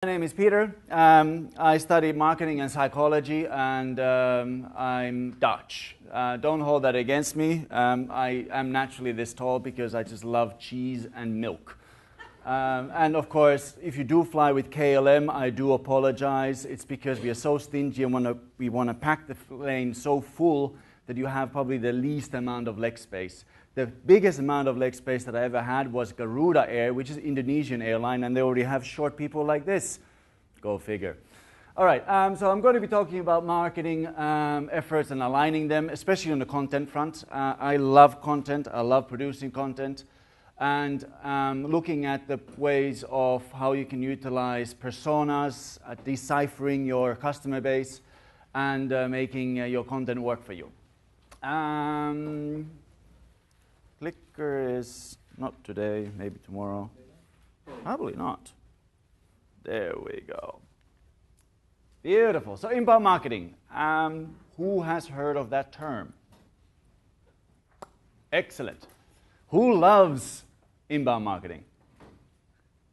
My name is Peter. I study marketing and psychology, and I'm Dutch. Don't hold that against me. I am naturally this tall because I just love cheese and milk. And of course, if you do fly with KLM, I do apologize. It's because we are so stingy and we want to pack the plane so full that you have probably the least amount of leg space. The biggest amount of leg space that I ever had was Garuda Air, which is an Indonesian airline, and they already have short people like this. Go figure. All right, so I'm going to be talking about marketing efforts and aligning them, especially on the content front. I love content. I love producing content. And looking at the ways of how you can utilize personas, deciphering your customer base, and making your content work for you. Clicker is not today, maybe tomorrow. Probably not. There we go. Beautiful. So inbound marketing. Who has heard of that term? Excellent. Who loves inbound marketing?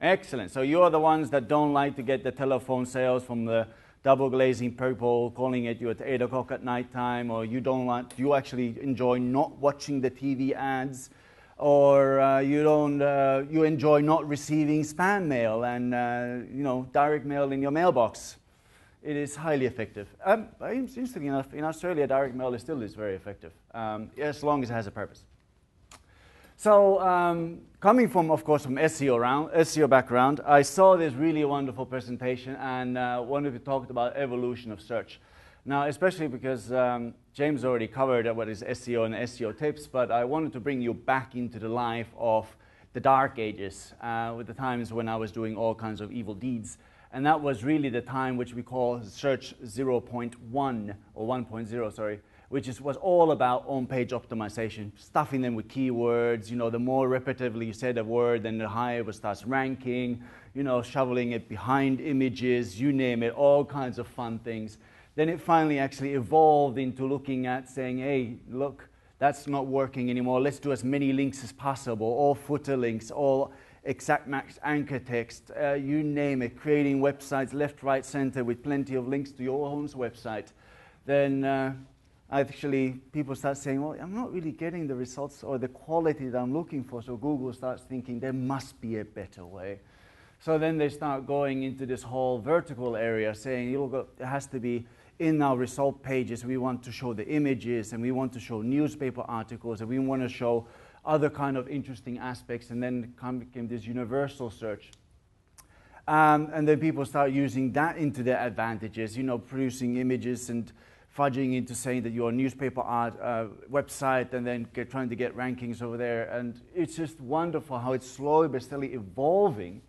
Excellent. So you're the ones that don't like to get the telephone sales from the double glazing people calling at you at 8 o'clock at night time, or you actually enjoy not watching the TV ads, or you enjoy not receiving spam mail and direct mail in your mailbox. It is highly effective. Interestingly enough, in Australia, direct mail is very effective, as long as it has a purpose. So coming from, of course, from SEO background, I saw this really wonderful presentation and wanted to talk about evolution of search. Now, especially because James already covered what is SEO and SEO tips, but I wanted to bring you back into the life of the dark ages, with the times when I was doing all kinds of evil deeds. And that was really the time which we call Search 0.1, or 1.0, sorry, which was all about on-page optimization, stuffing them with keywords. The more repetitively you said a word, then the higher it starts ranking, shoveling it behind images, you name it, all kinds of fun things. Then it finally actually evolved into looking at saying, hey, look, that's not working anymore. Let's do as many links as possible, all footer links, all exact match anchor text, you name it, creating websites left, right, center with plenty of links to your own website. Then people start saying, well, I'm not really getting the results or the quality that I'm looking for. So Google starts thinking there must be a better way. So then they start going into this whole vertical area saying, it has to be in our result pages. We want to show the images, and we want to show newspaper articles, and we want to show other kind of interesting aspects. And then came this universal search. And then people start using that into their advantages, producing images and fudging into saying that you're a newspaper art website, and then trying to get rankings over there. And it's just wonderful how it's slowly but steadily evolving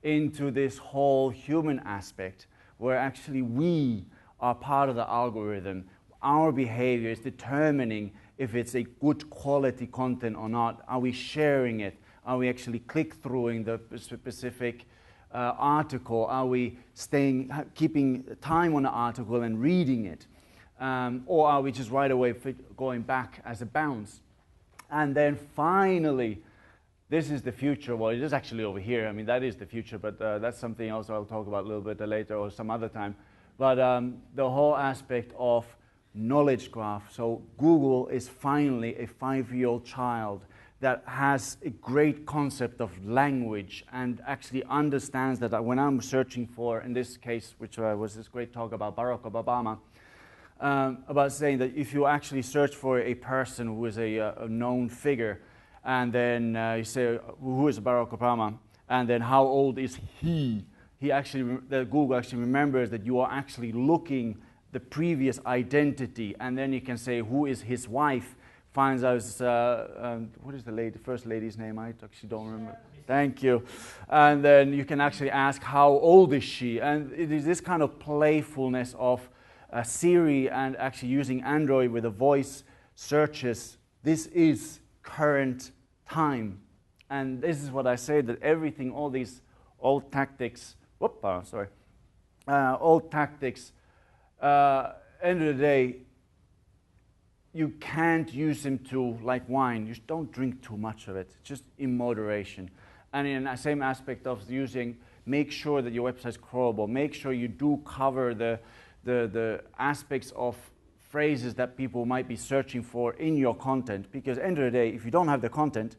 into this whole human aspect, where actually we are part of the algorithm. Our behavior is determining if it's a good quality content or not. Are we sharing it? Are we actually click-throughing the specific article? Are we keeping time on the article and reading it? Or are we just right away going back as a bounce? And then finally, this is the future. Well, it is actually over here. I mean, that is the future, but that's something else I'll talk about a little bit later or some other time. But the whole aspect of knowledge graph. So Google is finally a 5-year-old child that has a great concept of language and actually understands that when I'm searching for, in this case, which was this great talk about Barack Obama, about saying that if you actually search for a person who is a known figure, and then you say, who is Barack Obama, and then how old is he? Google actually remembers that you are actually looking the previous identity, and then you can say, who is his wife? Finds out, what is the first lady's name? I actually don't remember. Thank you. And then you can actually ask, how old is she? And it is this kind of playfulness of Siri and actually using Android with a voice searches. This is current time. And this is what I say, that everything, all these old tactics, end of the day, you can't use them like wine. You don't drink too much of it, just in moderation. And in the same aspect of make sure that your website's crawlable, make sure you do cover the aspects of phrases that people might be searching for in your content, because at the end of the day, if you don't have the content,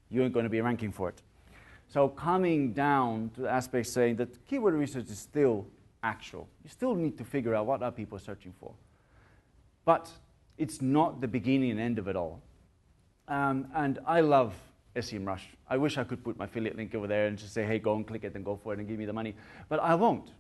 you ain't going to be ranking for it. So coming down to the aspect saying that keyword research is still actual. You still need to figure out what are people searching for. But it's not the beginning and end of it all. And I love SEMrush. I wish I could put my affiliate link over there and just say, hey, go and click it and go for it and give me the money. But I won't,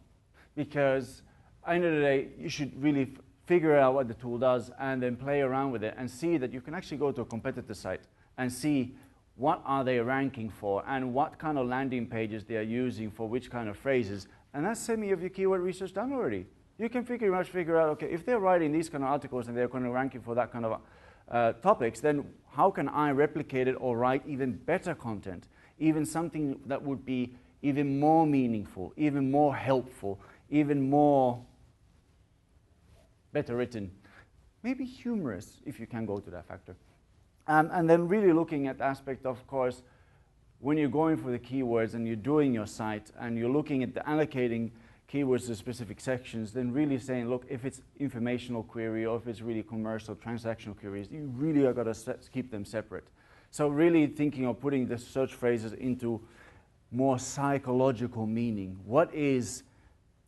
because at the end of the day, you should really figure out what the tool does and then play around with it and see that you can actually go to a competitor site and see what are they ranking for and what kind of landing pages they are using for which kind of phrases. And that's semi of your keyword research done already. You can figure out, okay, if they're writing these kind of articles and they're kind of ranking for that kind of topics, then how can I replicate it or write even better content, even something that would be even more meaningful, even more helpful, even more better written, maybe humorous if you can go to that factor. And then really looking at the aspect, of course, when you're going for the keywords and you're doing your site and you're looking at the allocating keywords to specific sections, then really saying, look, if it's informational query or if it's really commercial, transactional queries, you really are going to keep them separate. So really thinking of putting the search phrases into more psychological meaning. What is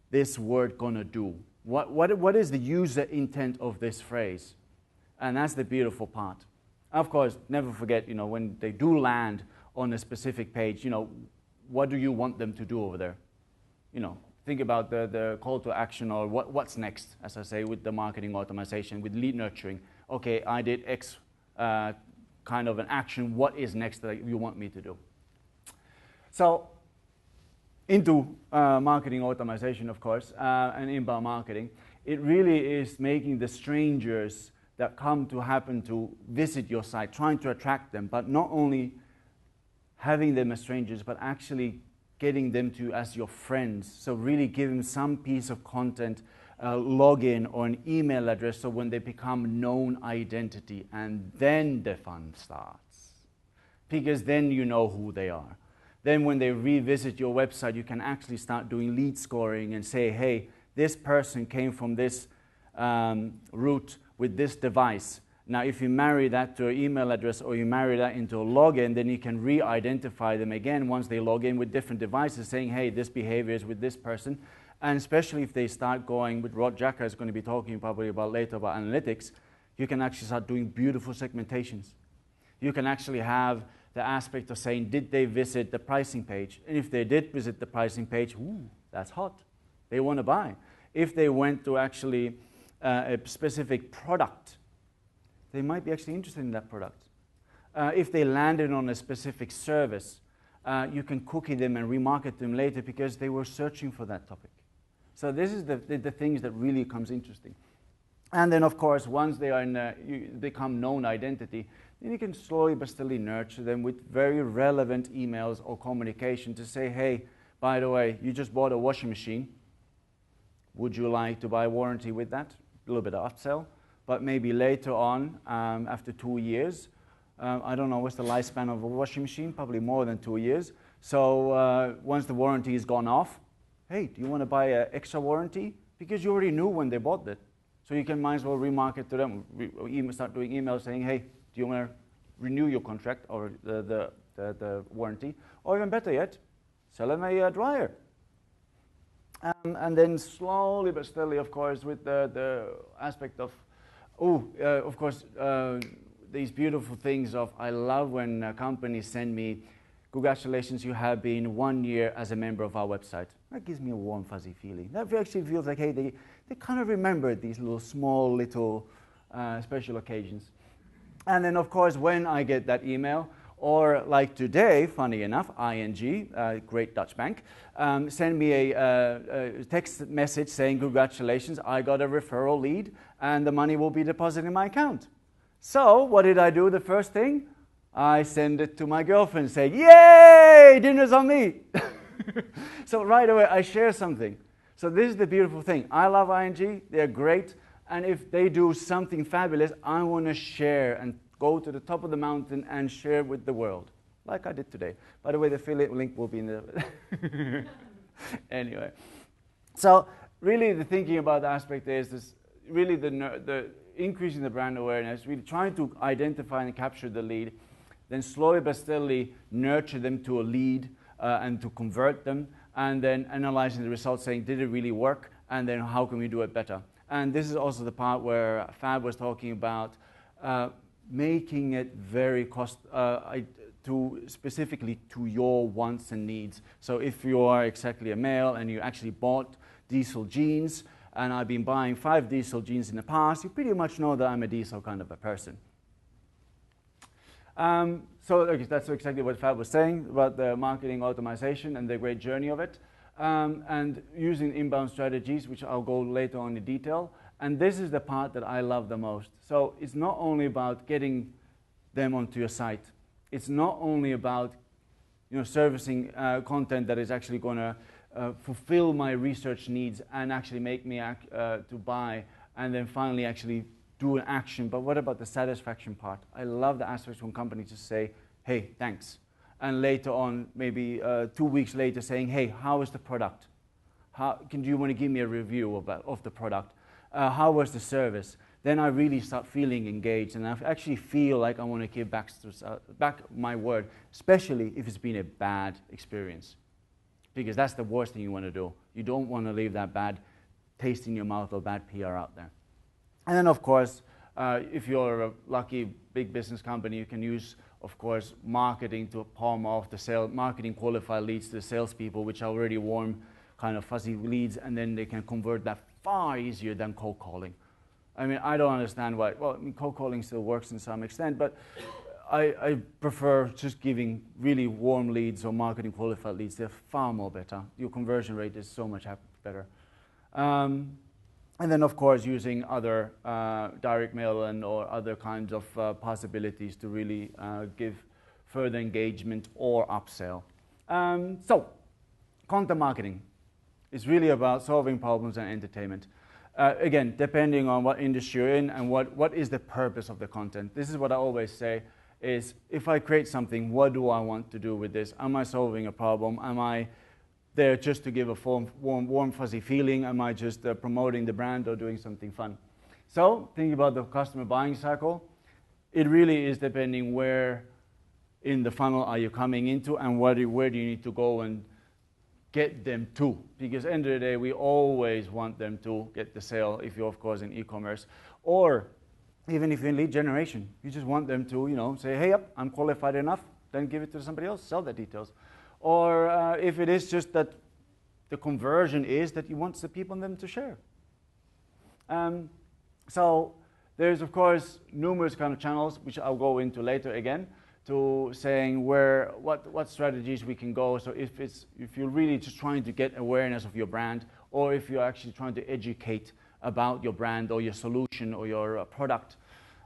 this word going to do? What is the user intent of this phrase? And that's the beautiful part. Of course, never forget, when they do land on a specific page, what do you want them to do over there? Think about the call to action or what's next, as I say, with the marketing automation, with lead nurturing. Okay, I did X kind of an action. What is next that you want me to do? So into marketing automation, of course, and inbound marketing, it really is making the strangers that come to happen to visit your site, trying to attract them, but not only having them as strangers, but actually getting them to as your friends. So really give them some piece of content, login or an email address, so when they become known identity, and then the fun starts. Because then you know who they are. Then when they revisit your website, you can actually start doing lead scoring and say, hey, this person came from this route with this device. Now, if you marry that to an email address or you marry that into a login, then you can re-identify them again once they log in with different devices, saying, hey, this behavior is with this person. And especially if they start going, with Rod Jacka is going to be talking probably about later about analytics, you can actually start doing beautiful segmentations. You can actually have the aspect of saying, did they visit the pricing page? And if they did visit the pricing page, ooh, that's hot. They want to buy. If they went to actually a specific product, they might be actually interested in that product. If they landed on a specific service, you can cookie them and remarket them later because they were searching for that topic. So this is the things that really comes interesting. And then, of course, once they are become known identity, then you can slowly but steadily nurture them with very relevant emails or communication to say, hey, by the way, you just bought a washing machine. Would you like to buy a warranty with that? A little bit of upsell. But maybe later on, after 2 years, I don't know what's the lifespan of a washing machine, probably more than 2 years. So once the warranty is gone off, hey, do you want to buy an extra warranty? Because you already knew when they bought it. So you can might as well remarket to them, start doing emails saying, hey, do you want to renew your contract or the warranty? Or even better yet, sell them a dryer. And then slowly but steadily, of course, with the aspect of, of course, these beautiful things of, I love when companies send me, congratulations, you have been 1 year as a member of our website. That gives me a warm, fuzzy feeling. That actually feels like, hey, they kind of remember these small little special occasions. And then, of course, when I get that email, or like today, funny enough, ING, great Dutch bank, send me a text message saying, congratulations, I got a referral lead, and the money will be deposited in my account. So what did I do the first thing? I send it to my girlfriend saying, yay, dinner's on me. So right away, I share something. So this is the beautiful thing. I love ING, they're great, and if they do something fabulous, I want to share and go to the top of the mountain and share with the world, like I did today. By the way, the affiliate link will be in the... Anyway, so really the thinking about the aspect is this, really the increasing the brand awareness, really trying to identify and capture the lead, then slowly but steadily nurture them to a lead and to convert them, and then analyzing the results, saying, did it really work? And then how can we do it better? And this is also the part where Fab was talking about making it very specifically to your wants and needs. So if you are exactly a male and you actually bought diesel jeans, and I've been buying 5 diesel jeans in the past, you pretty much know that I'm a diesel kind of a person. So okay, that's exactly what Fab was saying about the marketing automation and the great journey of it. And using inbound strategies, which I'll go later on in detail. And this is the part that I love the most. So it's not only about getting them onto your site. It's not only about servicing content that is actually going to fulfill my research needs and actually make me to buy, and then finally actually do an action. But what about the satisfaction part? I love the aspects when companies just say, hey, thanks. And later on, maybe 2 weeks later, saying, hey, how is the product? Do you want to give me a review of the product? How was the service? Then I really start feeling engaged, and I actually feel like I want to give back my word, especially if it's been a bad experience. Because that's the worst thing you want to do. You don't want to leave that bad taste in your mouth or bad PR out there. And then, of course, if you're a lucky big business company, you can use, of course, marketing to palm off the marketing qualified leads to the salespeople, which are already warm, kind of fuzzy leads, and then they can convert that far easier than cold calling. I mean, I don't understand why. Well, I mean, cold calling still works in some extent, but I prefer just giving really warm leads or marketing qualified leads. They're far more better. Your conversion rate is so much better. And then, of course, using other direct mail or other kinds of possibilities to really give further engagement or upsell. So, content marketing is really about solving problems and entertainment. Again, depending on what industry you're in and what is the purpose of the content. This is what I always say, is if I create something, what do I want to do with this? Am I solving a problem? Am I there just to give a warm, fuzzy feeling? Am I just promoting the brand or doing something fun? So, thinking about the customer buying cycle, it really is depending where in the funnel are you coming into and where do you need to go and get them to. Because at the end of the day, we always want them to get the sale if you're, of course, in e-commerce. Or even if you're in lead generation, you just want them to, say, hey, yep, I'm qualified enough, then give it to somebody else, sell the details. Or if it is just that the conversion is that you want the people and them to share. So there's, of course, numerous kind of channels, which I'll go into later again, to saying what strategies we can go. So if you're really just trying to get awareness of your brand, or if you're actually trying to educate about your brand or your solution or your product,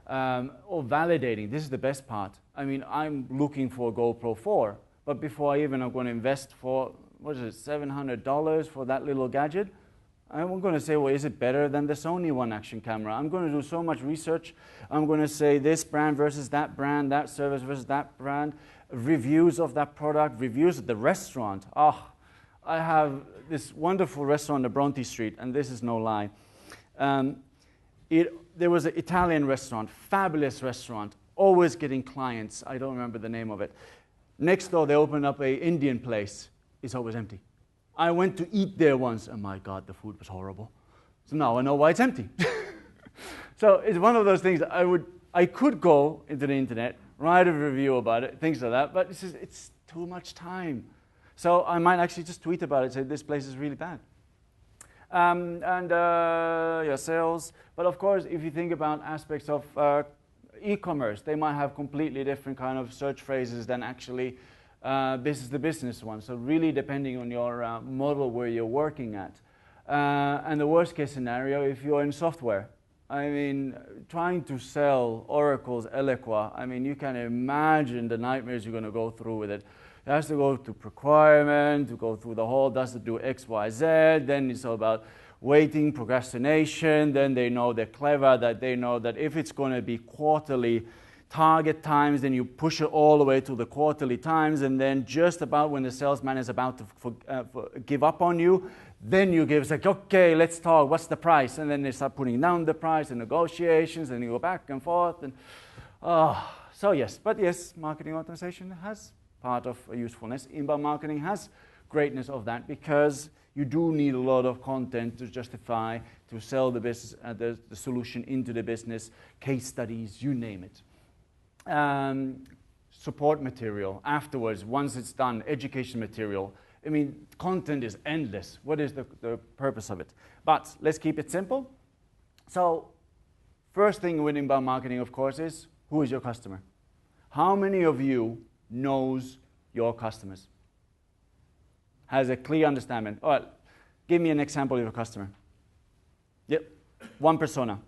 or validating, this is the best part. I mean, I'm looking for a GoPro 4, but before I even am going to invest for, $700 for that little gadget, I'm going to say, well, is it better than the Sony One action camera? I'm going to do so much research. I'm going to say this brand versus that brand, that service versus that brand, reviews of that product, reviews of the restaurant. Oh, I have this wonderful restaurant on Bronte Street, and this is no lie. There was an Italian restaurant, fabulous restaurant, always getting clients. I don't remember the name of it. Next door, they opened up an Indian place. It's always empty. I went to eat there once, and my God, the food was horrible. So now I know why it's empty. So it's one of those things that I could go into the internet, write a review about it, things like that, but it's too much time. So I might actually just tweet about it, say this place is really bad. Sales. But of course, if you think about aspects of e-commerce, they might have completely different kind of search phrases than actually business-to-business ones. So really depending on your model where you're working at. And the worst case scenario, if you're in software, I mean, trying to sell Oracle's Eloqua, I mean, you can imagine the nightmares you're going to go through with it. It has to go to procurement, to go through the whole, does it do X, Y, Z, then it's all about waiting, procrastination, then they know they're clever, that they know that if it's going to be quarterly, target times, then you push it all the way to the quarterly times, and then just about when the salesman is about to give up on you, then you give, it's like, okay, let's talk, what's the price? And then they start putting down the price and negotiations, and you go back and forth. And so yes, but yes, marketing automation has part of a usefulness. Inbound marketing has greatness of that, because you do need a lot of content to justify, to sell the business, the solution into the business, case studies, you name it. Support material afterwards, once it's done, education material. I mean, content is endless. What is the purpose of it? But let's keep it simple. So first thing with inbound marketing, of course, is who is your customer? How many of you knows your customers? Has a clear understanding? All right, give me an example of your customer. Yep, one persona.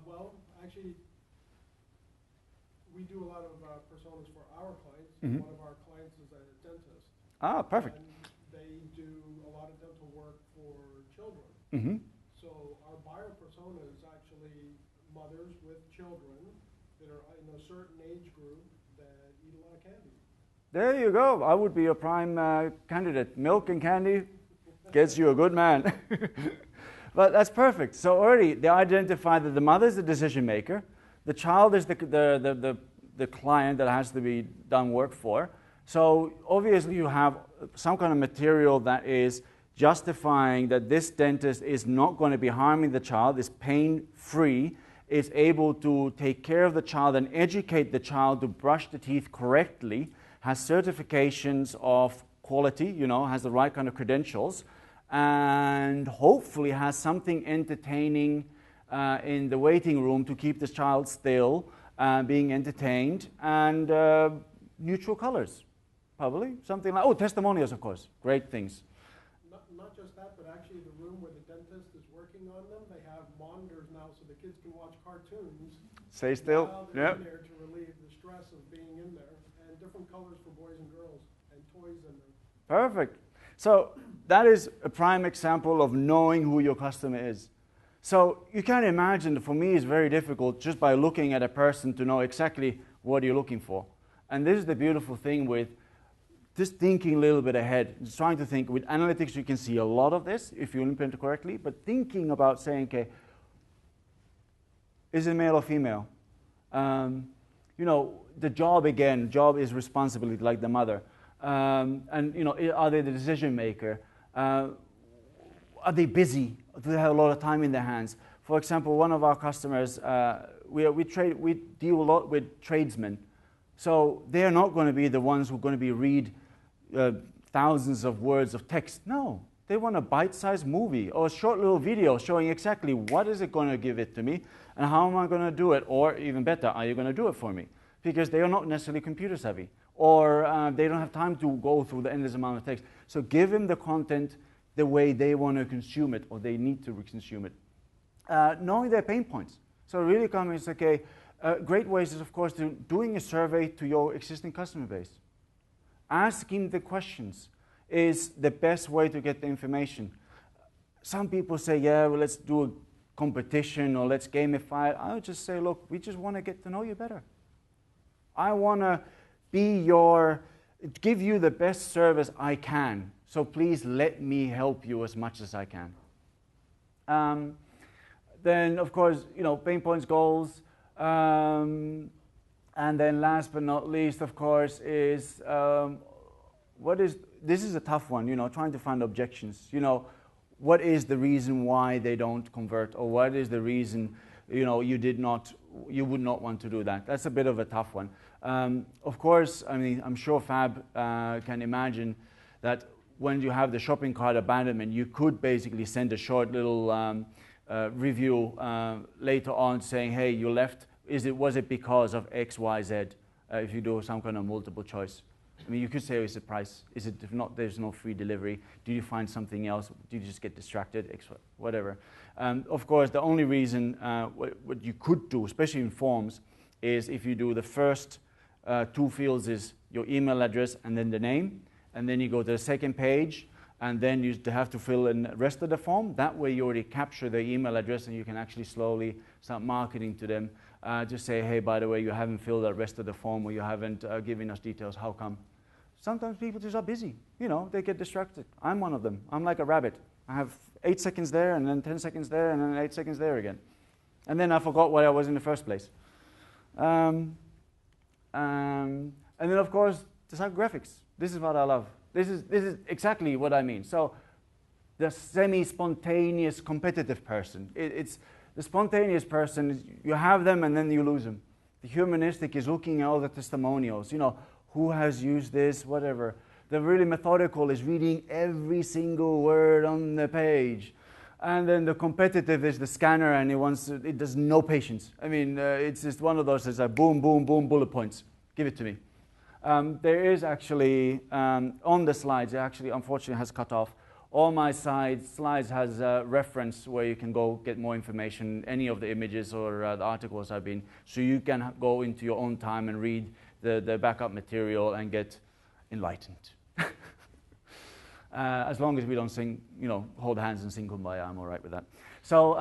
Well, actually, we do a lot of personas for our clients. Mm-hmm. One of our clients is a dentist. Ah, perfect. And they do a lot of dental work for children. Mm-hmm. So our buyer persona is actually mothers with children that are in a certain age group that eat a lot of candy. There you go. I would be a prime candidate. Milk and candy gets you a good man. But that's perfect. So already they identify that the mother is the decision maker, the child is the client that has to be done work for. So obviously you have some kind of material that is justifying that this dentist is not going to be harming the child, is pain-free, is able to take care of the child and educate the child to brush the teeth correctly, has certifications of quality, has the right kind of credentials, and hopefully has something entertaining in the waiting room to keep the child still, being entertained, and neutral colors, probably. Something like, testimonials, of course, great things. Not just that, but actually the room where the dentist is working on them, they have monitors now so the kids can watch cartoons. Stay still. While they're Yep. in there to relieve the stress of being in there. And different colors for boys and girls, and toys in them. Perfect. So that is a prime example of knowing who your customer is. So you can imagine that for me it's very difficult just by looking at a person to know exactly what you're looking for. And this is the beautiful thing with just thinking a little bit ahead, just trying to think. With analytics you can see a lot of this if you implement it correctly, but thinking about saying, okay, is it male or female? The job is responsibility, like the mother. And are they the decision maker? Are they busy? Do they have a lot of time in their hands? For example, one of our customers, we deal a lot with tradesmen. So they are not going to be the ones who are going to be read thousands of words of text. No, they want a bite-sized movie or a short little video showing exactly what is it going to give it to me and how am I going to do it, or even better, are you going to do it for me? Because they are not necessarily computer savvy, or they don't have time to go through the endless amount of text. So give them the content the way they want to consume it, or they need to consume it. Knowing their pain points. So really coming, it's okay. Great ways is, of course, doing a survey to your existing customer base. Asking the questions is the best way to get the information. Some people say, yeah, well, let's do a competition or let's gamify it. I would just say, look, we just want to get to know you better. I want to give you the best service I can. So please let me help you as much as I can. Then, of course, pain points, goals. And then last but not least, of course, is this is a tough one, trying to find objections. What is the reason why they don't convert, or what is the reason, you would not want to do that? That's a bit of a tough one. Of course, I'm sure Fab can imagine that when you have the shopping cart abandonment, you could basically send a short little review later on saying, hey, you left. Was it because of X, Y, Z? If you do some kind of multiple choice. You could say, is it price? Is it, if not, there's no free delivery? Did you find something else? Did you just get distracted? X, whatever. Of course, the only reason, what you could do, especially in forms, is if you do the first two fields is your email address and then the name, and then you go to the second page, and then you have to fill in the rest of the form. That way you already capture their email address and you can actually slowly start marketing to them. Just say, hey, by the way, you haven't filled the rest of the form, or you haven't given us details, how come? Sometimes people just are busy. You know, they get distracted. I'm one of them. I'm like a rabbit. I have 8 seconds there, and then 10 seconds there, and then 8 seconds there again. And then I forgot where I was in the first place. And then, of course, the psychographics. This is what I love. This is exactly what I mean. So the semi-spontaneous competitive person. It's the spontaneous person, you have them and then you lose them. The humanistic is looking at all the testimonials, you know, who has used this, whatever. The really methodical is reading every single word on the page. And then the competitive is the scanner, and it does no patience. I mean, it's just one of those that's like boom, boom, boom, bullet points. Give it to me. There is actually, on the slides, it actually unfortunately has cut off. All my slides has a reference where you can go get more information, any of the images or the articles I've been, so you can go into your own time and read the backup material and get enlightened. As long as we don't sing, you know, hold hands and sing Kumbaya, I'm all right with that. So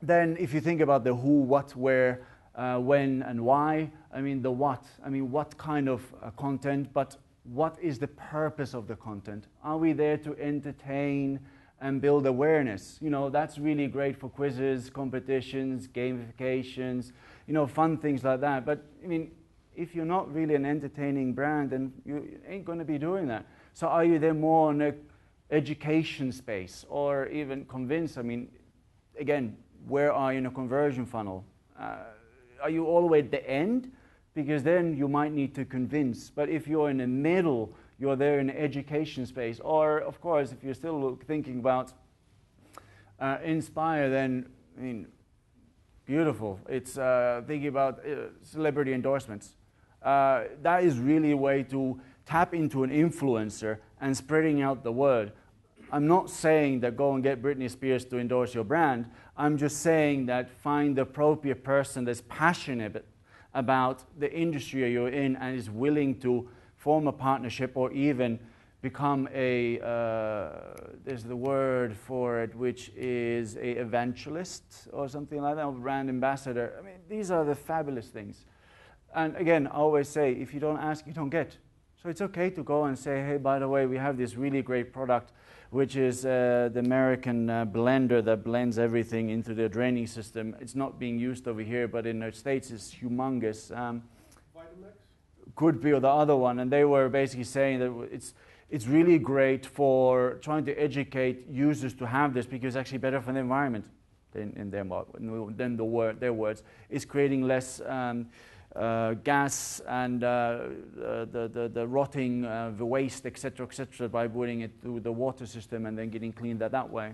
then if you think about the who, what, where, when, and why, I mean the what. I mean what kind of content, but what is the purpose of the content? Are we there to entertain and build awareness? You know, that's really great for quizzes, competitions, gamifications, you know, fun things like that. But I mean, if you're not really an entertaining brand, then you ain't going to be doing that. So are you there more in an education space, or even convince? I mean, again, where are you in a conversion funnel? Are you all the way at the end? Because then you might need to convince. But if you're in the middle, you're there in the education space. Or, of course, if you're still thinking about inspire, then, I mean, beautiful. It's thinking about celebrity endorsements. That is really a way to tap into an influencer and spreading out the word. I'm not saying that go and get Britney Spears to endorse your brand. I'm just saying that find the appropriate person that's passionate about the industry you're in and is willing to form a partnership or even become a, there's the word for it, which is a evangelist or something like that, or brand ambassador. I mean, these are the fabulous things. And again, I always say, if you don't ask, you don't get. So it's okay to go and say, hey, by the way, we have this really great product, which is the American blender that blends everything into the draining system. It's not being used over here, but in the States it's humongous. Vitamix? Could be, or the other one. And they were basically saying that it's really great for trying to educate users to have this because it's actually better for the environment, in their words. It's creating less gas and the rotting, the waste, etc., by putting it through the water system and then getting cleaned that way.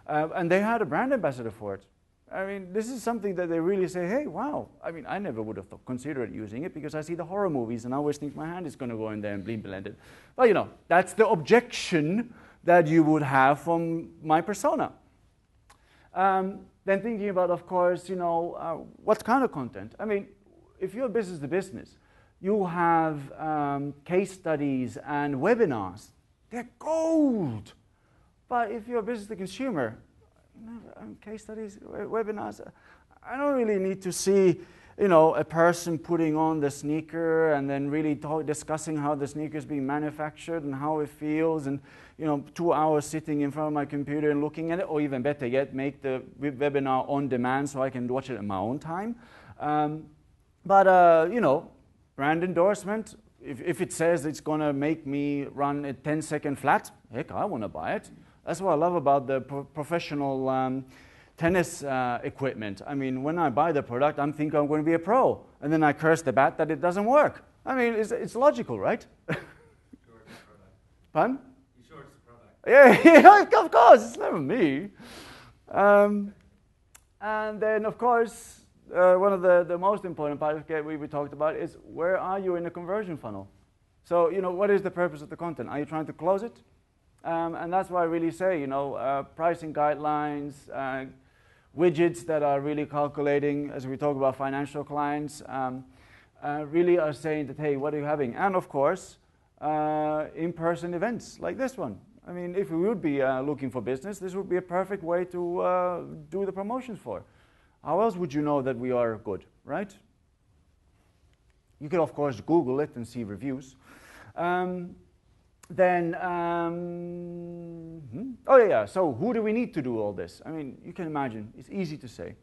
And they had a brand ambassador for it. I mean, this is something that they really say, hey, wow. I mean, I never would have considered using it because I see the horror movies and I always think my hand is going to go in there and be blended. But, you know, that's the objection that you would have from my persona. Then thinking about, of course, you know, what kind of content? I mean, if you're business to business, you have case studies and webinars. They're gold. But if you're a business to consumer, case studies, webinars, I don't really need to see, you know, a person putting on the sneaker and then really discussing how the sneaker is being manufactured and how it feels, and, you know, 2 hours sitting in front of my computer and looking at it, or even better yet, make the webinar on demand so I can watch it in my own time. But you know, brand endorsement, if it says it's going to make me run a 10-second flat, heck, I want to buy it. That's what I love about the professional tennis equipment. I mean, when I buy the product, I'm thinking I'm going to be a pro. And then I curse the bat that it doesn't work. I mean, it's logical, right? Sure, it's the product. Pardon? You sure it's the product? Yeah, of course, it's never me. And then, of course, one of the most important parts we talked about is where are you in the conversion funnel? So, you know, what is the purpose of the content? Are you trying to close it? And that's why I really say, you know, pricing guidelines, widgets that are really calculating, as we talk about financial clients, really are saying that, hey, what are you having? And of course, in-person events like this one. I mean, if we would be looking for business, this would be a perfect way to do the promotions for. How else would you know that we are good, right? You could, of course, Google it and see reviews. Oh yeah, so who do we need to do all this? I mean, you can imagine, it's easy to say.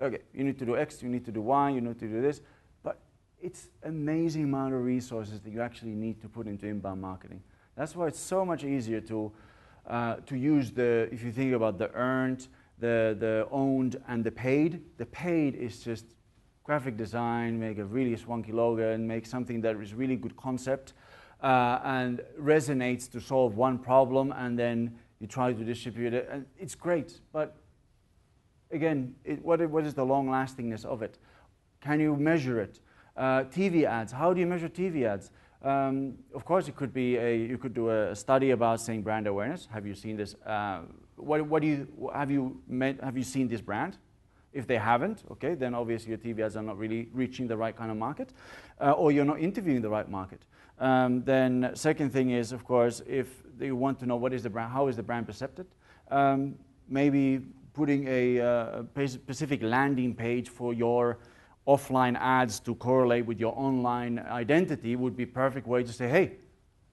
Okay, you need to do X, you need to do Y, you need to do this, but it's amazing amount of resources that you actually need to put into inbound marketing. That's why it's so much easier to use the, if you think about the earned, the owned, and the paid. The paid is just graphic design, make a really swanky logo, and make something that is really good concept and resonates to solve one problem, and then you try to distribute it, and it's great. But again, what is the long-lastingness of it? Can you measure it? TV ads. How do you measure TV ads? Of course, it could be you could do a study about saying brand awareness. Have you seen this? Have you seen this brand? If they haven't, okay, then obviously your TV ads are not really reaching the right kind of market, or you're not interviewing the right market. Then second thing is, of course, if you want to know what is the brand, how is the brand perceived, maybe putting a specific landing page for your offline ads to correlate with your online identity would be a perfect way to say, hey,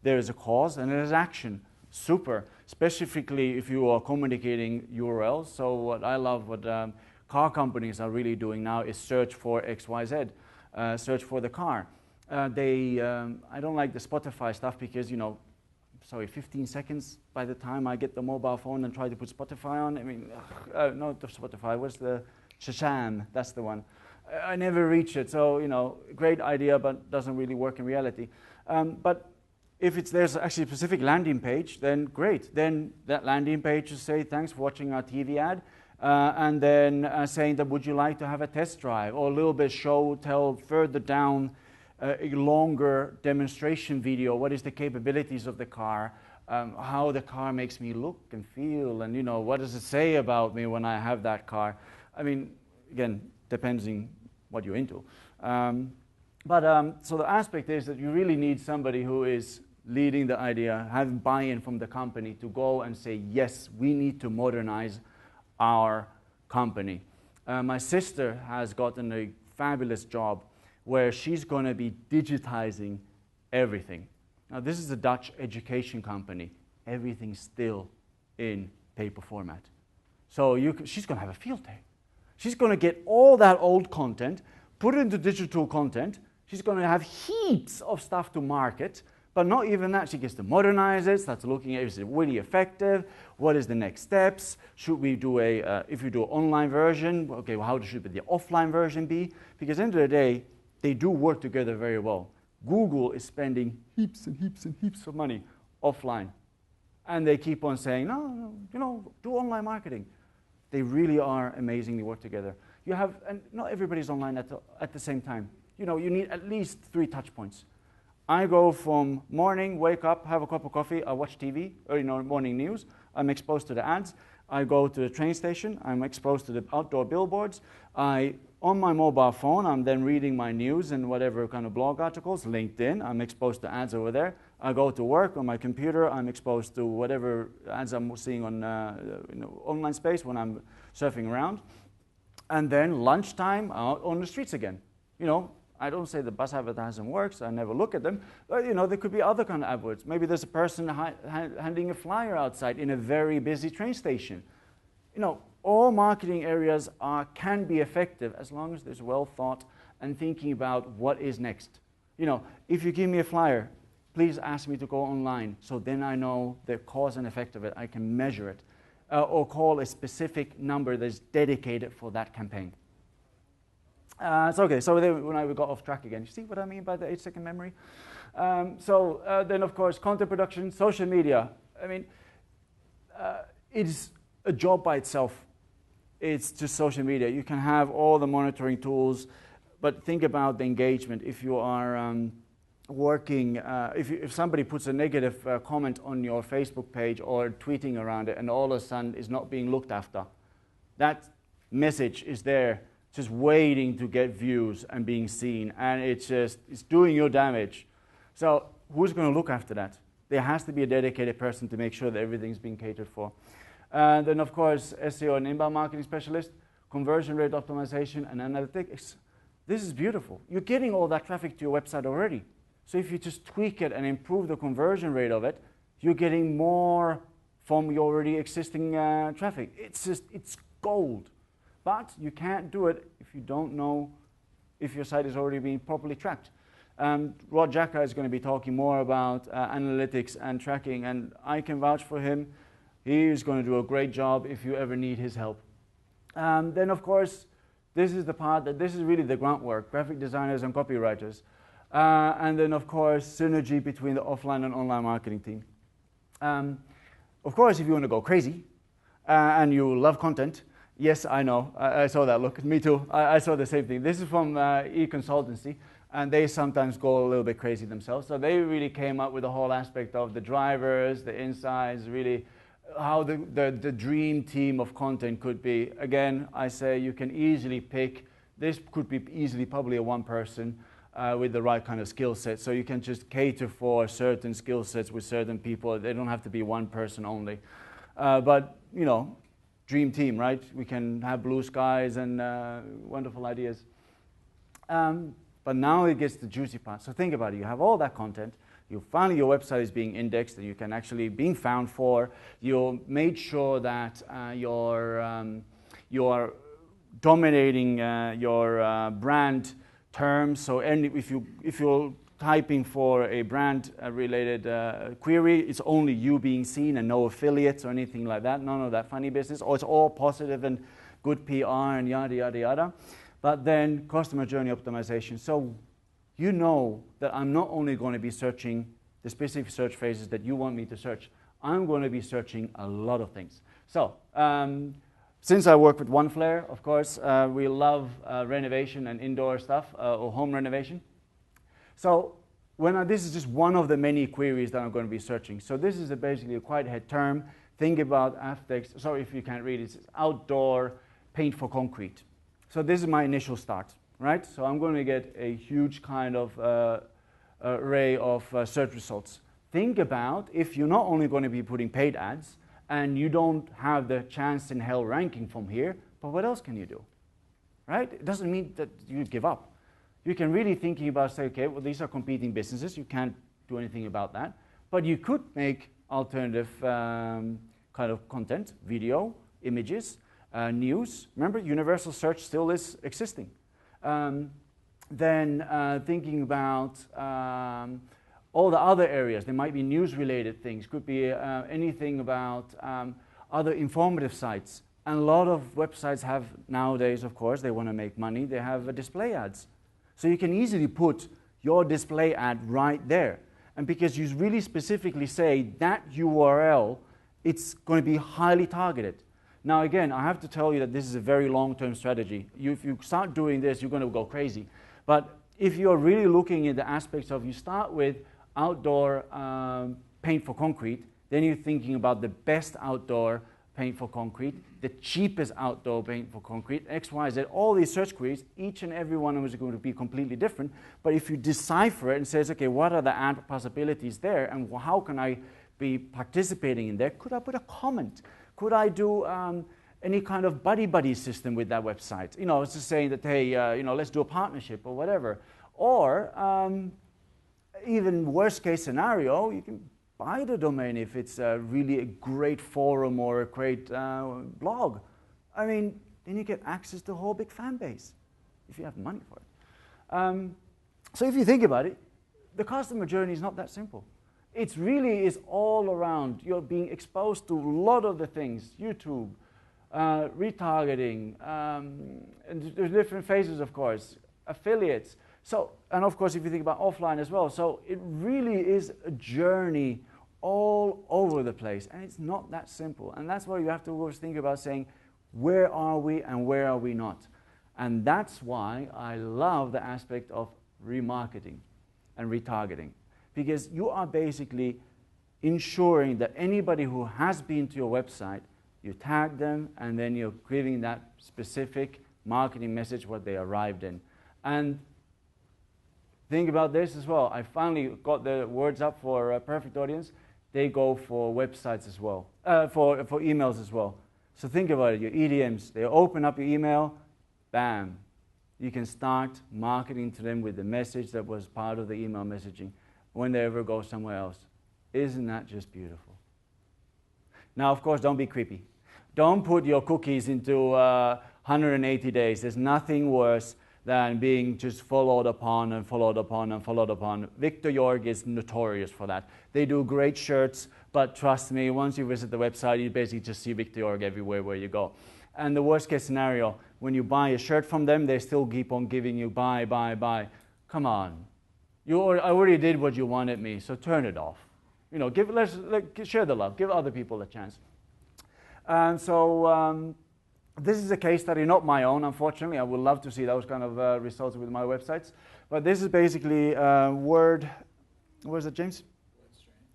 there is a cause and there is action. Super. Specifically if you are communicating URLs. So what I love, what car companies are really doing now is search for XYZ, search for the car. I don't like the Spotify stuff because, 15 seconds by the time I get the mobile phone and try to put Spotify on. I mean, not the Spotify, what's the Shazam? That's the one. I never reach it. So, great idea, but doesn't really work in reality. But if there's actually a specific landing page, then great. Then that landing page will say, thanks for watching our TV ad. And then saying that would you like to have a test drive, or a little bit tell further down a longer demonstration video, what is the capabilities of the car, how the car makes me look and feel, and what does it say about me when I have that car. I mean, again, depends on what you're into. So the aspect is that you really need somebody who is leading the idea, having buy-in from the company to go and say, yes, we need to modernize our company. My sister has gotten a fabulous job where she's going to be digitizing everything. Now, this is a Dutch education company. Everything's still in paper format. So she's going to have a field day. She's going to get all that old content, put it into digital content. She's going to have heaps of stuff to market. But not even that, she gets to modernize it, starts looking at, is it really effective? What is the next steps? Should we do if we do an online version, okay, well, how should the offline version be? Because at the end of the day, they do work together very well. Google is spending heaps and heaps and heaps of money offline. And they keep on saying, no, do online marketing. They really are amazingly work together. And not everybody's online at the same time. You need at least 3 touch points. I go from morning, wake up, have a cup of coffee, I watch TV, or morning news. I'm exposed to the ads. I go to the train station. I'm exposed to the outdoor billboards. On my mobile phone, I'm then reading my news and whatever kind of blog articles, LinkedIn. I'm exposed to ads over there. I go to work on my computer. I'm exposed to whatever ads I'm seeing on online space when I'm surfing around. And then lunchtime, out on the streets again. I don't say the bus advertising works. I never look at them. But, there could be other kind of adverts. Maybe there's a person handing a flyer outside in a very busy train station. All marketing areas can be effective as long as there's well thought and thinking about what is next. If you give me a flyer, please ask me to go online. So then I know the cause and effect of it. I can measure it. Or call a specific number that's dedicated for that campaign. It's okay, so then when we got off track again. You see what I mean by the 8-second memory? Then, of course, content production, social media. I mean, it's a job by itself. It's just social media. You can have all the monitoring tools, but think about the engagement. If you are working, if somebody puts a negative comment on your Facebook page or tweeting around it and all of a sudden is not being looked after, that message is there just waiting to get views and being seen, and it's doing you damage. So who's going to look after that? there has to be a dedicated person to make sure that everything's being catered for. And then, of course, SEO and inbound marketing specialist, conversion rate optimization, and analytics. This is beautiful. You're getting all that traffic to your website already. So if you just tweak it and improve the conversion rate of it, you're getting more from your already existing traffic. It's gold. But you can't do it if you don't know if your site is already being properly tracked. Rod Jacka is going to be talking more about analytics and tracking, and I can vouch for him. He is going to do a great job if you ever need his help. Then, of course, this is the part that this is really the grunt work, graphic designers and copywriters. And then, of course, synergy between the offline and online marketing team. Of course, if you want to go crazy and you love content, yes, I know. I saw that look. Me too. I saw the same thing. This is from e-consultancy, and they sometimes go a little bit crazy themselves. So they really came up with the whole aspect of the drivers, the insights, really how the dream team of content could be. Again, I say you can easily pick. This could be easily probably a one person with the right kind of skill set. So you can just cater for certain skill sets with certain people. They don't have to be one person only. But, you know, dream team, right? We can have blue skies and wonderful ideas. But now it gets the juicy part. So think about it. You have all that content. You finally, your website is being indexed and you can actually being found for. You made sure that you're dominating your brand terms. So if you're typing for a brand related query, it's only you being seen and no affiliates or anything like that. None of that funny business. Or it's all positive and good PR and yada, yada, yada. But then customer journey optimization. So you know that I'm not only going to be searching the specific search phrases that you want me to search. I'm going to be searching a lot of things. So since I work with OneFlare, of course, we love renovation and indoor stuff or home renovation. So this is just one of the many queries that I'm going to be searching. So this is basically a quite head term. Think about aftex. Sorry if you can't read it. It's outdoor paint for concrete. So this is my initial start, right? So I'm going to get a huge kind of array of search results. Think about if you're not only going to be putting paid ads and you don't have the chance in hell ranking from here, but what else can you do, right? It doesn't mean that you give up. You can really thinking about, say, okay, well, these are competing businesses. You can't do anything about that. But you could make alternative kind of content, video, images, news. Remember, universal search still is existing. Then thinking about all the other areas. There might be news-related things. Could be anything about other informative sites. And a lot of websites have nowadays, of course, they want to make money. They have display ads. So you can easily put your display ad right there. And because you really specifically say that URL, it's going to be highly targeted. Now, again, I have to tell you that this is a very long-term strategy. If you start doing this, you're going to go crazy. But if you're really looking at the aspects of, you start with outdoor paint for concrete, then you're thinking about the best outdoor paint for concrete, the cheapest outdoor paint for concrete, X, Y, Z, all these search queries, each and every one of them is going to be completely different. But if you decipher it and says, okay, what are the ad possibilities there, and how can I be participating in there? Could I put a comment? Could I do any kind of buddy-buddy system with that website? You know, it's just saying that, hey, you know, let's do a partnership or whatever. Or even worst-case scenario, you can buy the domain if it's really a great forum or a great blog. I mean, then you get access to a whole big fan base if you have money for it. So if you think about it, the customer journey is not that simple. It really is all around. You're being exposed to a lot of the things, YouTube, retargeting, and there's different phases, of course, affiliates. So, and of course, if you think about offline as well, so it really is a journey all over the place, and it's not that simple. And that's why you have to always think about saying, where are we and where are we not? And that's why I love the aspect of remarketing and retargeting, because you are basically ensuring that anybody who has been to your website, you tag them, and then you're giving that specific marketing message what they arrived in. And think about this as well. I finally got the words up for a perfect audience. they go for websites as well, for emails as well. So think about it, your EDMs, they open up your email, bam. You can start marketing to them with the message that was part of the email messaging when they ever go somewhere else. Isn't that just beautiful? Now, of course, don't be creepy. Don't put your cookies into 180 days. There's nothing worse than being just followed upon and followed upon and followed upon. Victor Jorg is notorious for that. They do great shirts, but trust me, once you visit the website, you basically just see Victor Jorg everywhere where you go. And the worst case scenario, when you buy a shirt from them, they still keep on giving you buy, buy, buy. Come on. I already did what you wanted me, so turn it off. You know, let's share the love. Give other people a chance. And so this is a case study, not my own, unfortunately. I would love to see those kind of results with my websites. But this is basically Word. Where's it, James?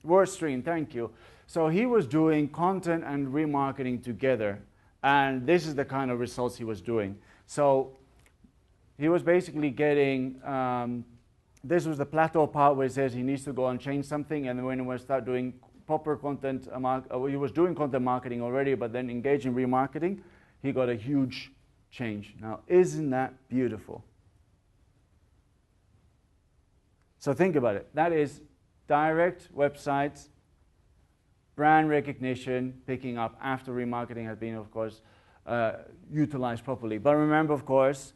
WordStream, thank you. So he was doing content and remarketing together. And this is the kind of results he was doing. So he was basically getting, this was the plateau part where he says he needs to go and change something. And then when he was start doing proper content, he was doing content marketing already, but then engaged in remarketing, he got a huge change. Now, isn't that beautiful? So think about it. That is direct websites, brand recognition picking up after remarketing has been, of course, utilized properly. But remember, of course,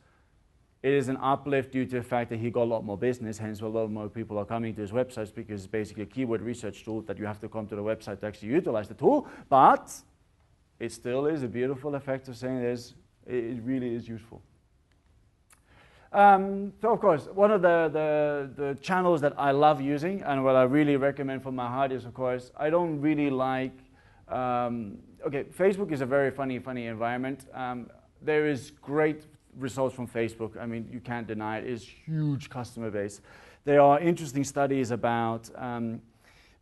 it is an uplift due to the fact that he got a lot more business, hence a lot more people are coming to his websites because it's basically a keyword research tool that you have to come to the website to actually utilize the tool. But it still is a beautiful effect of saying it really is useful. So, of course, one of the channels that I love using and what I really recommend from my heart is, of course, I don't really like, okay, Facebook is a very funny environment. There is great results from Facebook. I mean, you can't deny it. It's huge customer base. There are interesting studies about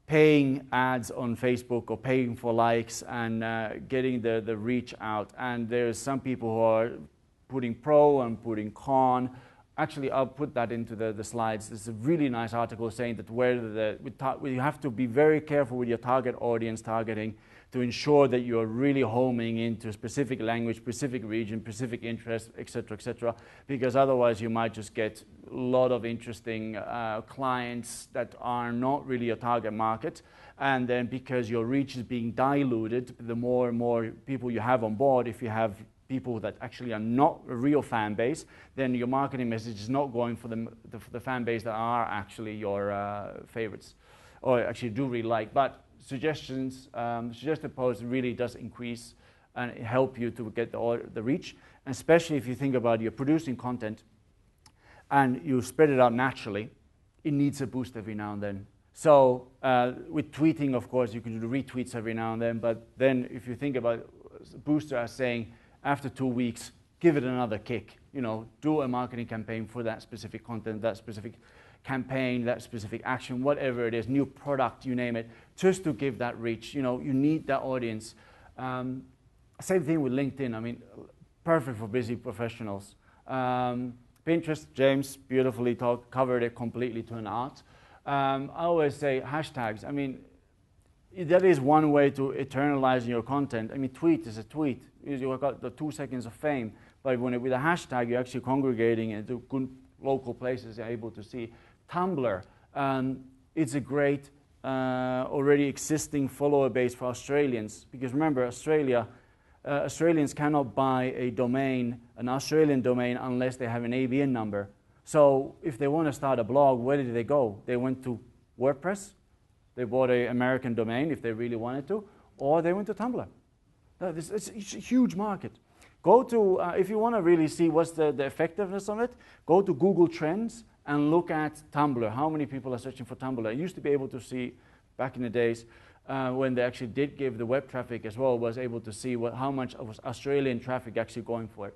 paying ads on Facebook or paying for likes and getting the reach out. And there's some people who are putting pro and putting con. Actually, I'll put that into the slides. It's a really nice article saying that you have to be very careful with your target audience targeting to ensure that you're really homing into a specific language, specific region, specific interest, etc., because otherwise you might just get a lot of interesting clients that are not really a target market. And then because your reach is being diluted, the more and more people you have on board, if you have people that actually are not a real fan base, then your marketing message is not going for the fan base that are actually your favorites, or actually do really like. But suggested posts really does increase and help you to get the reach, and especially if you think about you're producing content and you spread it out naturally, it needs a boost every now and then. So with tweeting, of course, you can do retweets every now and then, but then if you think about booster as saying, after 2 weeks, give it another kick. You know, do a marketing campaign for that specific content, that specific campaign, that specific action, whatever it is, new product, you name it, just to give that reach. You know, you need that audience. Same thing with LinkedIn. I mean, perfect for busy professionals. Pinterest, James beautifully covered it completely to an art. I always say hashtags. I mean, that is one way to eternalize your content. I mean, tweet is a tweet. You've got the 2 seconds of fame, but with a hashtag, you're actually congregating into good local places you're able to see. Tumblr, it's a great already existing follower base for Australians, because remember, Australians cannot buy a domain, an Australian domain, unless they have an ABN number. So if they want to start a blog, where did they go? They went to WordPress, they bought an American domain if they really wanted to, or they went to Tumblr. It's a huge market. Go to, if you want to really see what's the effectiveness of it, go to Google Trends and look at Tumblr. How many people are searching for Tumblr? I used to be able to see, back in the days, when they actually did give the web traffic as well, was able to see how much was Australian traffic actually going for it.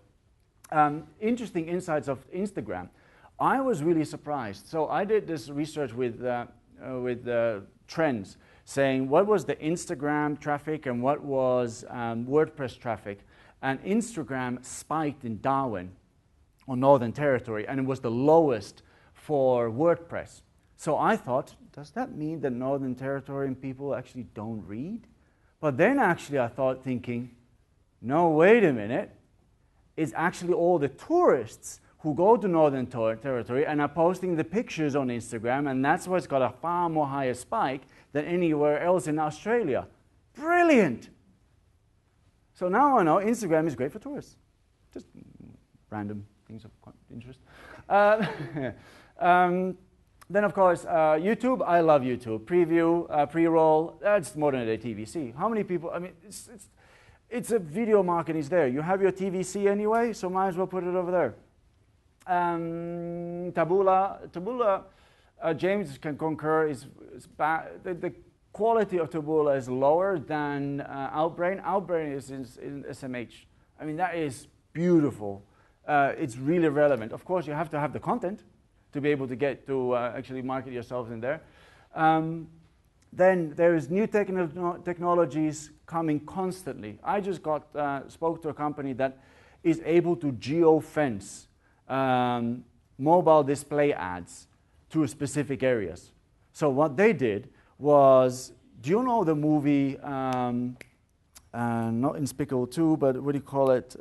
Interesting insights of Instagram. I was really surprised. So I did this research with Trends, saying what was the Instagram traffic and what was WordPress traffic. And Instagram spiked in Darwin, or Northern Territory, and it was the lowest for WordPress. So I thought, does that mean that Northern Territory people actually don't read? But then actually I thought thinking, no, wait a minute. It's actually all the tourists who go to Northern Territory and are posting the pictures on Instagram, and that's why it's got a far more higher spike than anywhere else in Australia. Brilliant! So now I know Instagram is great for tourists. Just random things of interest. Then, of course, YouTube. I love YouTube. Preview, pre-roll. That's modern day TVC. How many people? I mean, it's a video market is there. You have your TVC anyway, so might as well put it over there. Taboola, James can concur, is bad. The quality of Taboola is lower than Outbrain. Outbrain is in SMH. I mean, that is beautiful. It's really relevant. Of course, you have to have the content to be able to get to actually market yourselves in there. Then there is new technologies coming constantly. I just spoke to a company that is able to geo-fence mobile display ads to specific areas. So what they did was, do you know the movie, not Despicable 2, but what do you call it?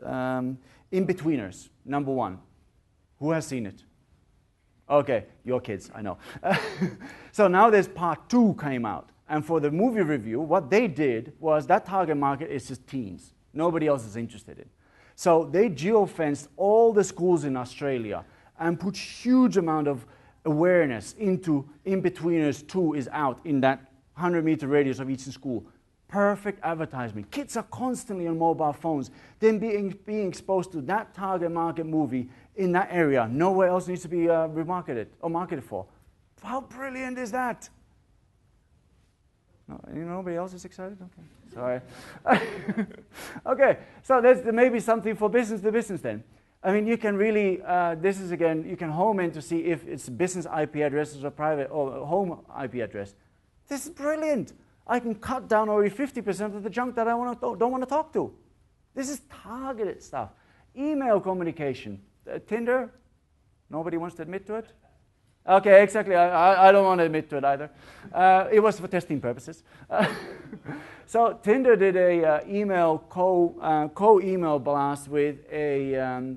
In-Betweeners, #1. Who has seen it? Okay, your kids, I know. So now there's part 2 came out. And for the movie review, what they did was that target market is just teens. Nobody else is interested in. So they geo-fenced all the schools in Australia and put huge amount of awareness into In-Betweeners 2 is out in that 100-meter radius of each school. Perfect advertisement. Kids are constantly on mobile phones. Then being exposed to that target market movie in that area. Nowhere else needs to be remarketed or marketed for. How brilliant is that? No, nobody else is excited? Okay, sorry. Okay, so there's maybe something for business to business then. I mean, you can really, this is again, you can home in to see if it's business IP addresses or private or home IP address. This is brilliant. I can cut down already 50% of the junk that I don't want to talk to. This is targeted stuff. Email communication. Tinder, nobody wants to admit to it? Okay, exactly. I don't want to admit to it either. It was for testing purposes. So Tinder did a email co-email blast with a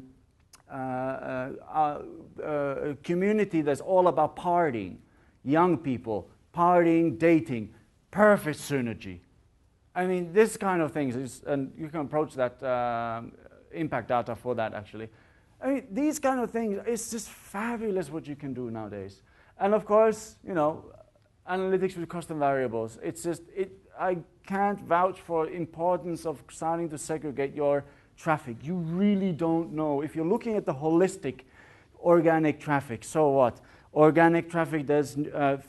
community that's all about partying, young people, partying, dating. Perfect synergy. I mean, this kind of things is, and you can approach that impact data for that actually. I mean, these kind of things, it's just fabulous what you can do nowadays. And of course, you know, analytics with custom variables. It's just, I can't vouch for importance of starting to segregate your traffic. You really don't know. If you're looking at the holistic organic traffic, so what? Organic traffic, there's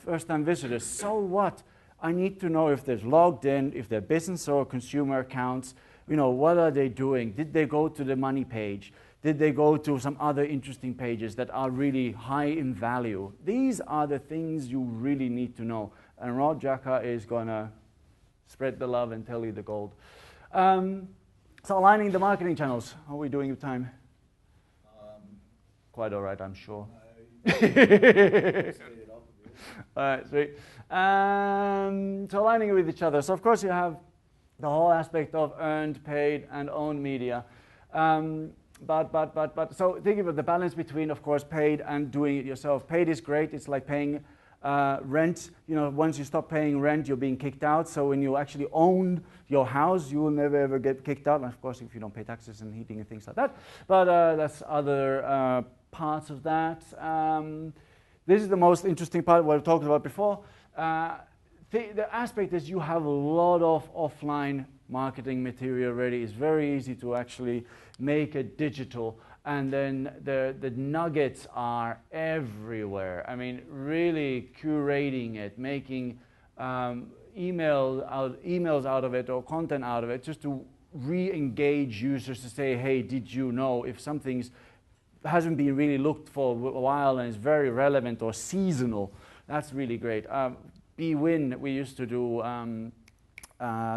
first-time visitors, so what? I need to know if they're logged in, if they're business or consumer accounts, you know, what are they doing? Did they go to the money page? Did they go to some other interesting pages that are really high in value? These are the things you really need to know. And Rod Jacka is going to spread the love and tell you the gold. So aligning the marketing channels. How are we doing with time? Quite all right, I'm sure. All right, sweet. So aligning with each other. So of course you have the whole aspect of earned, paid, and owned media. But so think about the balance between, of course, paid and doing it yourself. Paid is great. It's like paying rent. You know, once you stop paying rent, you're being kicked out. So when you actually own your house, you will never ever get kicked out. And of course, if you don't pay taxes and heating and things like that. But that's other parts of that. This is the most interesting part, what we talked about before. The aspect is you have a lot of offline marketing material ready. It's very easy to actually make it digital. And then the nuggets are everywhere. I mean, really curating it, making emails out of it or content out of it, just to re-engage users to say, hey, did you know if something's hasn't been really looked for a while and is very relevant or seasonal. That's really great. BWin, we used to do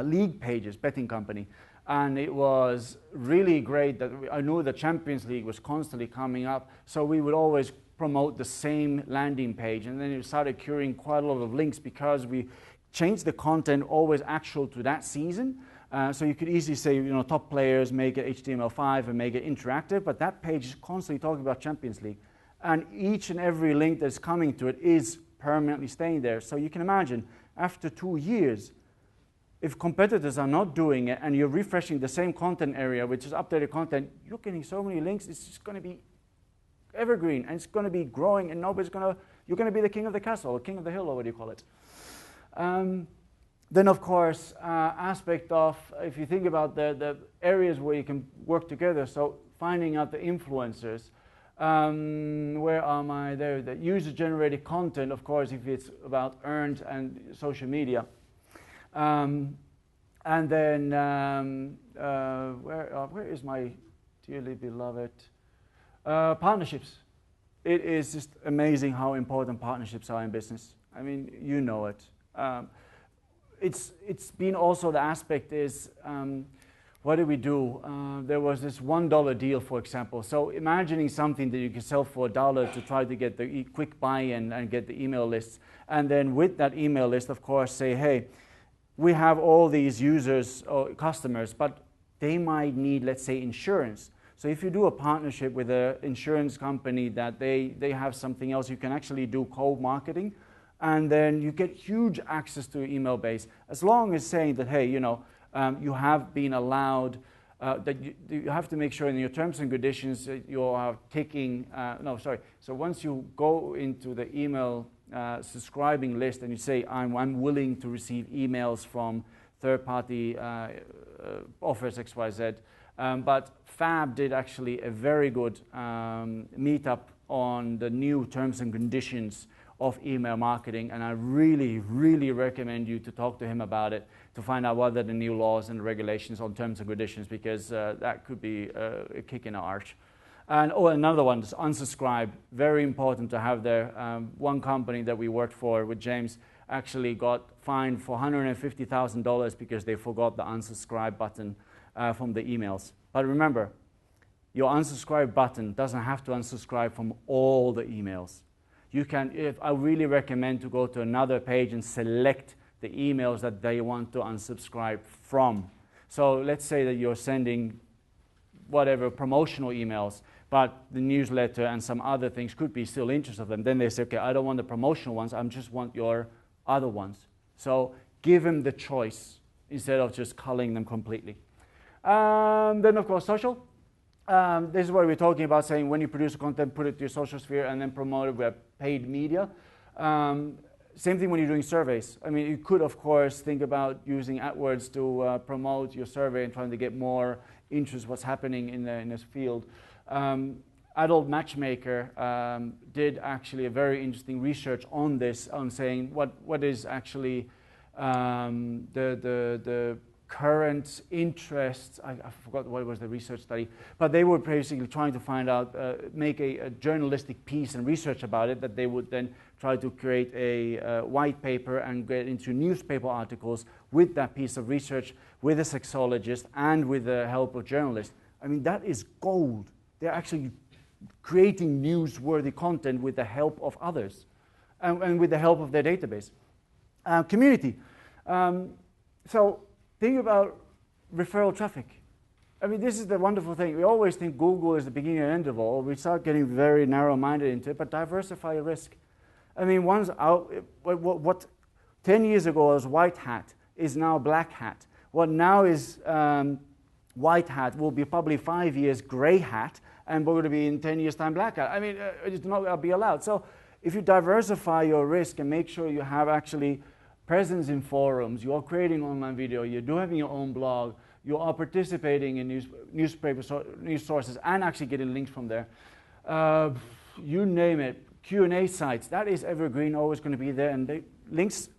league pages, betting company, and it was really great that I knew the Champions League was constantly coming up, so we would always promote the same landing page, and then it started accruing quite a lot of links because we changed the content always actual to that season. So you could easily say, you know, top players, make it HTML5 and make it interactive, but that page is constantly talking about Champions League. And each and every link that's coming to it is permanently staying there. So you can imagine, after 2 years, if competitors are not doing it and you're refreshing the same content area, which is updated content, you're getting so many links, it's just going to be evergreen, and it's going to be growing, and you're going to be the king of the castle, or king of the hill, or what do you call it? Then, of course, aspect of, if you think about the areas where you can work together, so finding out the influencers. Where am I there? The user-generated content, of course, if it's about earned and social media. And then, where is my dearly beloved? Partnerships. It is just amazing how important partnerships are in business. I mean, you know it. It's been also the aspect is, what do we do? There was this $1 deal, for example. So imagining something that you can sell for $1 to try to get the quick buy-in and get the email lists. And then with that email list, of course, say, hey, we have all these users or customers, but they might need, let's say, insurance. So if you do a partnership with an insurance company that they have something else, you can actually do co-marketing. And then you get huge access to your email base, as long as saying that, hey, you know, you have been allowed, that you have to make sure in your terms and conditions that you are ticking, so once you go into the email subscribing list and you say, I'm willing to receive emails from third-party offers XYZ, but Fab did actually a very good meetup on the new terms and conditions of email marketing, and I really, really recommend you to talk to him about it to find out what are the new laws and regulations on terms and conditions, because that could be a kick in the arch. And another one is unsubscribe. Very important to have there. One company that we worked for with James actually got fined for $150,000 because they forgot the unsubscribe button from the emails. But remember, your unsubscribe button doesn't have to unsubscribe from all the emails. You can, I really recommend to go to another page and select the emails that they want to unsubscribe from. So let's say that you're sending whatever promotional emails, but the newsletter and some other things could be still interest of them. Then they say, okay, I don't want the promotional ones, I just want your other ones. So give them the choice instead of just culling them completely. Then of course social. This is what we're talking about, saying when you produce content, put it to your social sphere and then promote it with paid media. Same thing when you're doing surveys. I mean, you could, of course, think about using AdWords to promote your survey and trying to get more interest what's happening in this field. Adult Matchmaker did actually a very interesting research on this, on saying what is actually the current interest. I forgot what was the research study, but they were basically trying to find out, make a journalistic piece and research about it, that they would then try to create a white paper and get into newspaper articles with that piece of research, with a sexologist and with the help of journalists. I mean, that is gold. They're actually creating newsworthy content with the help of others and with the help of their database. Community. So think about referral traffic. I mean, this is the wonderful thing. We always think Google is the beginning and end of all. We start getting very narrow-minded into it, but diversify your risk. I mean, once out, what 10 years ago was white hat is now black hat. What now is white hat will be probably 5 years gray hat, and we're going to be in 10 years' time black hat. I mean, it's not going to be allowed. So if you diversify your risk and make sure you have actually presence in forums, you are creating online video, you're doing your own blog, you are participating in news sources and actually getting links from there. You name it, Q&A sites, that is evergreen, always going to be there, and the links,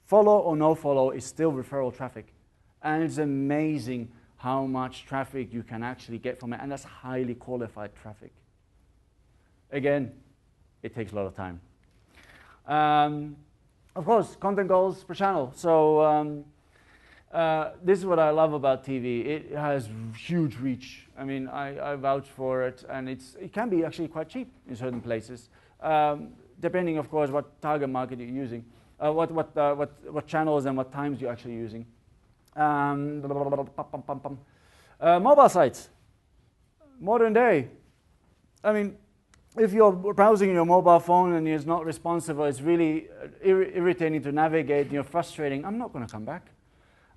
follow or no follow, is still referral traffic. And it's amazing how much traffic you can actually get from it, and that's highly qualified traffic. Again, it takes a lot of time. Of course, content goals per channel. So this is what I love about TV. It has huge reach. I mean, I vouch for it, and it can be actually quite cheap in certain places. depending, of course, what target market you're using, what channels and what times you're actually using. Mobile sites, modern day. I mean, if you're browsing your mobile phone and it's not responsive, or it's really irritating to navigate, you're frustrating, I'm not going to come back.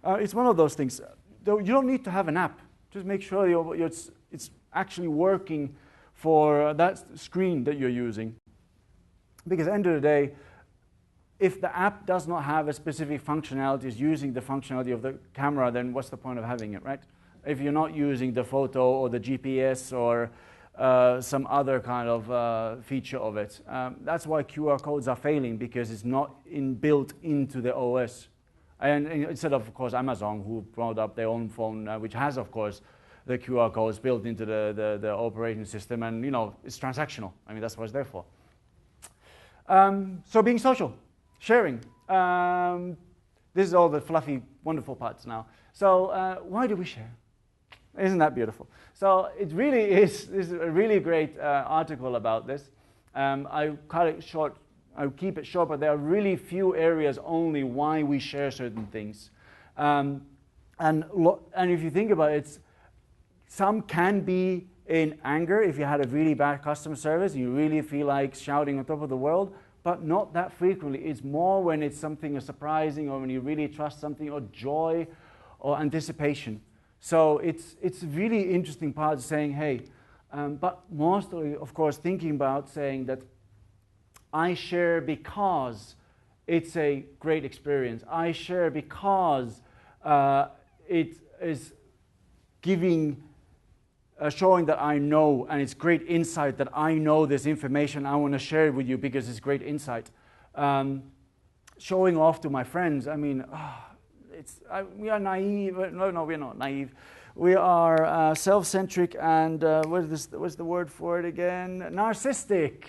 It's one of those things. You don't need to have an app. Just make sure it's actually working for that screen that you're using. Because at the end of the day, if the app does not have a specific functionality, is using the functionality of the camera, then what's the point of having it, right? If you're not using the photo or the GPS or some other kind of feature of it. That's why QR codes are failing, because it's not built into the OS. And instead of course, Amazon, who brought up their own phone, which has, of course, the QR codes built into the operating system, and it's transactional. I mean, that's what it's there for. So being social, sharing. This is all the fluffy, wonderful parts now. So why do we share? Isn't that beautiful? So it really is. This is a really great article about this. I cut it short. I'll keep it short, but there are really few areas only why we share certain things. And if you think about it, some can be in anger. If you had a really bad customer service, you really feel like shouting on top of the world, but not that frequently. It's more when it's something surprising, or when you really trust something, or joy, or anticipation. So it's really interesting part of saying, hey, but mostly, of course, thinking about saying that I share because it's a great experience. I share because it is giving, showing that I know, and it's great insight that I know this information. I want to share it with you because it's great insight. Showing off to my friends. I mean, we are naive. No, we're not naive. We are self-centric and what's the word for it again? Narcissistic.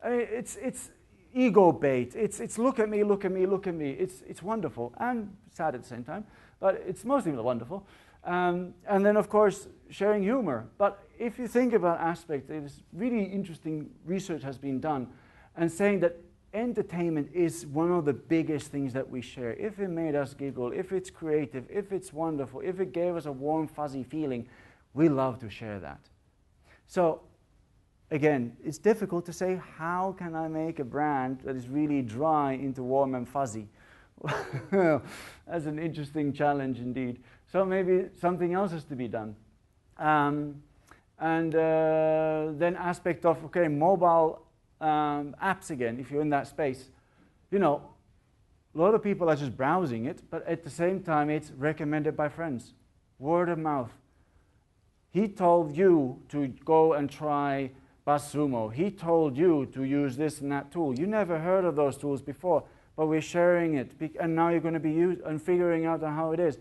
It's ego bait. It's look at me, look at me, look at me. It's wonderful and sad at the same time, but it's mostly wonderful. And then, of course, sharing humor. But if you think about aspects, it's really interesting research has been done, and saying that entertainment is one of the biggest things that we share. If it made us giggle, if it's creative, if it's wonderful, if it gave us a warm, fuzzy feeling, we love to share that. So, again, it's difficult to say, how can I make a brand that is really dry into warm and fuzzy? That's an interesting challenge indeed. So maybe something else has to be done. Then aspect of, okay, mobile apps again, if you're in that space. A lot of people are just browsing it, but at the same time, it's recommended by friends. Word of mouth. He told you to go and try BuzzSumo. He told you to use this and that tool. You never heard of those tools before, but we're sharing it, and now you're going to be figuring out how it is.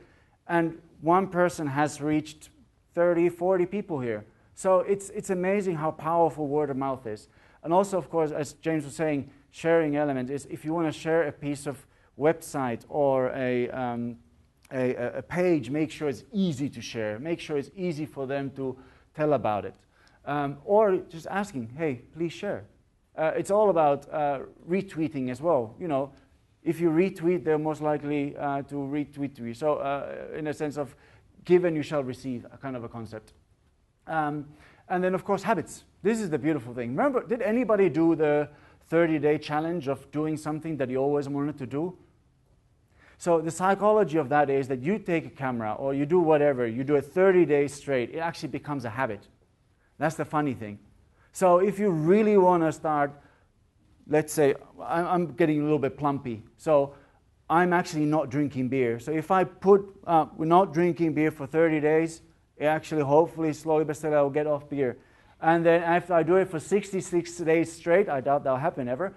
And one person has reached 30, 40 people here. So it's amazing how powerful word of mouth is. And also, of course, as James was saying, sharing element is, if you want to share a piece of website or a page, make sure it's easy to share. Make sure it's easy for them to tell about it. Or just asking, hey, please share. It's all about retweeting as well. If you retweet, they're most likely to retweet to you. So in a sense of give and you shall receive, a kind of a concept. And then, of course, habits. This is the beautiful thing. Remember, did anybody do the 30-day challenge of doing something that you always wanted to do? So the psychology of that is that you take a camera or you do whatever, you do it 30 days straight, it actually becomes a habit. That's the funny thing. So if you really want to start, let's say, I'm getting a little bit plumpy, so I'm actually not drinking beer. So if I put, we're not drinking beer for 30 days, it actually hopefully slowly but steadily I'll get off beer. And then after I do it for 66 days straight, I doubt that'll happen ever,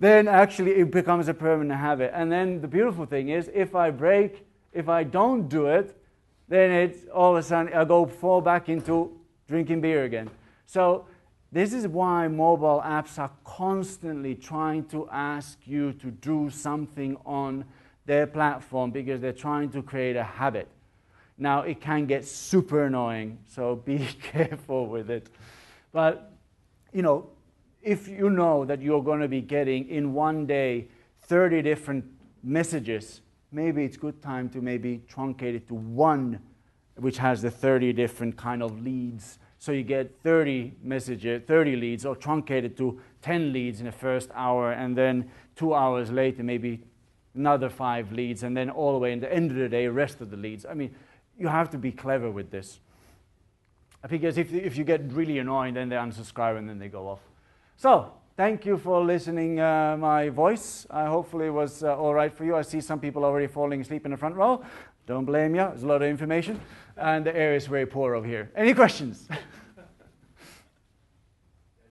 then actually it becomes a permanent habit. And then the beautiful thing is, if I don't do it, then it's all of a sudden I'll fall back into drinking beer again. So this is why mobile apps are constantly trying to ask you to do something on their platform, because they're trying to create a habit. Now, it can get super annoying, so be careful with it. But, if you know that you're going to be getting in one day 30 different messages, maybe it's good time to maybe truncate it to one which has the 30 different kind of leads. So you get 30 messages, 30 leads, or truncate it to 10 leads in the first hour, and then 2 hours later maybe another 5 leads, and then all the way in the end of the day, rest of the leads. I mean, you have to be clever with this. Because if you get really annoying, then they unsubscribe and then they go off. So, thank you for listening my voice. Hopefully it was all right for you. I see some people already falling asleep in the front row. Don't blame you. There's a lot of information. And the air is very poor over here. Any questions?